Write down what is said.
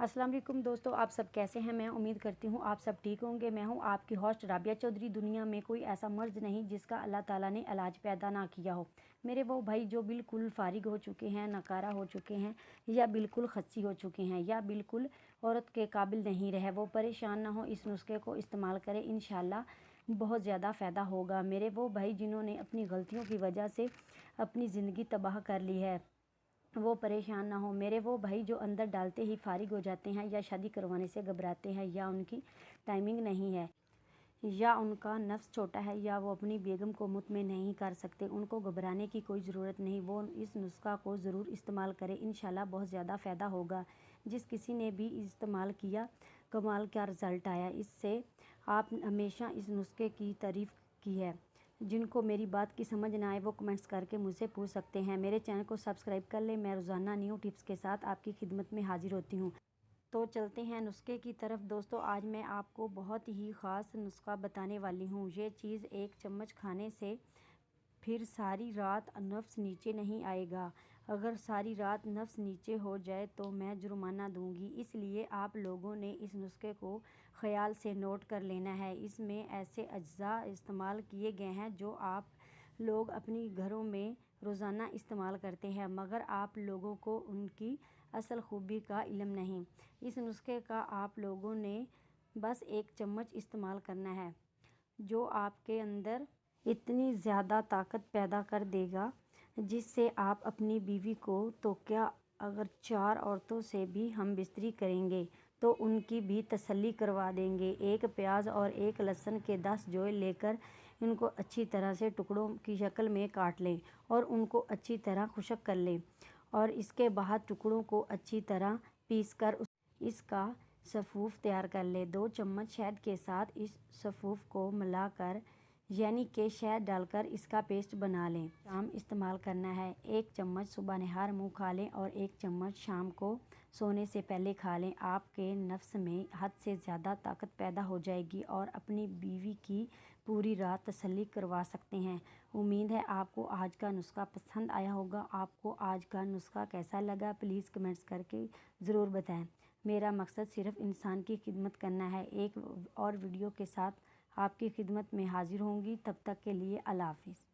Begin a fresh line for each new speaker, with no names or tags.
अस्सलाम वालेकुम दोस्तों, आप सब कैसे हैं। मैं उम्मीद करती हूँ आप सब ठीक होंगे। मैं हूँ आपकी होस्ट राबिया चौधरी। दुनिया में कोई ऐसा मर्ज़ नहीं जिसका अल्लाह ताला ने इलाज पैदा ना किया हो। मेरे वो भाई जो बिल्कुल फारिग हो चुके हैं, नकारा हो चुके हैं, या बिल्कुल खस्सी हो चुके हैं, या बिल्कुल औरत के काबिल नहीं रहे, वो परेशान ना हो, इस नुस्खे को इस्तेमाल करें, इंशाल्लाह बहुत ज़्यादा फ़ायदा होगा। मेरे वो भाई जिन्होंने अपनी गलतियों की वजह से अपनी ज़िंदगी तबाह कर ली है, वो परेशान ना हो। मेरे वो भाई जो अंदर डालते ही फारिग हो जाते हैं, या शादी करवाने से घबराते हैं, या उनकी टाइमिंग नहीं है, या उनका नफ्स छोटा है, या वो अपनी बेगम को मुतमिन नहीं कर सकते, उनको घबराने की कोई ज़रूरत नहीं। वो इस नुस्खा को ज़रूर इस्तेमाल करें, इंशाल्लाह बहुत ज़्यादा फ़ायदा होगा। जिस किसी ने भी इस्तेमाल किया, कमाल का रिज़ल्ट आया। इससे आप हमेशा इस नुस्खे की तारीफ़ की है। जिनको मेरी बात की समझ ना आए वो कमेंट्स करके मुझसे पूछ सकते हैं। मेरे चैनल को सब्सक्राइब कर लें। मैं रोज़ाना न्यू टिप्स के साथ आपकी खिदमत में हाजिर होती हूँ। तो चलते हैं नुस्खे की तरफ। दोस्तों, आज मैं आपको बहुत ही ख़ास नुस्खा बताने वाली हूँ। ये चीज़ 1 चम्मच खाने से फिर सारी रात नफ्स नीचे नहीं आएगा। अगर सारी रात नफ्स नीचे हो जाए तो मैं जुर्माना दूंगी, इसलिए आप लोगों ने इस नुस्खे को ख़याल से नोट कर लेना है। इसमें ऐसे अज्जा इस्तेमाल किए गए हैं जो आप लोग अपनी घरों में रोज़ाना इस्तेमाल करते हैं, मगर आप लोगों को उनकी असल खूबी का इल्म नहीं। इस नुस्खे का आप लोगों ने बस 1 चम्मच इस्तेमाल करना है, जो आपके अंदर इतनी ज़्यादा ताकत पैदा कर देगा जिससे आप अपनी बीवी को, तो क्या अगर 4 औरतों से भी हम बिस्तरी करेंगे तो उनकी भी तसल्ली करवा देंगे। 1 प्याज और 1 लहसुन के 10 जोए लेकर इनको अच्छी तरह से टुकड़ों की शक्ल में काट लें और उनको अच्छी तरह खुश्क कर लें, और इसके बाद टुकड़ों को अच्छी तरह पीस कर इसका सफ़ूफ तैयार कर लें। 2 चम्मच शहद के साथ इस सफ़ूफ को मिलाकर, यानी कि शहद डालकर इसका पेस्ट बना लें। शाम इस्तेमाल करना है। 1 चम्मच सुबह नहार मुँह खा लें और 1 चम्मच शाम को सोने से पहले खा लें। आपके नफ्स में हद से ज़्यादा ताकत पैदा हो जाएगी और अपनी बीवी की पूरी रात तसल्ली करवा सकते हैं। उम्मीद है आपको आज का नुस्खा पसंद आया होगा। आपको आज का नुस्खा कैसा लगा प्लीज़ कमेंट्स करके ज़रूर बताएं। मेरा मकसद सिर्फ इंसान की खिदमत करना है। एक और वीडियो के साथ आपकी खिदमत में हाजिर होंगी। तब तक के लिए अल्लाह हाफ़िज़।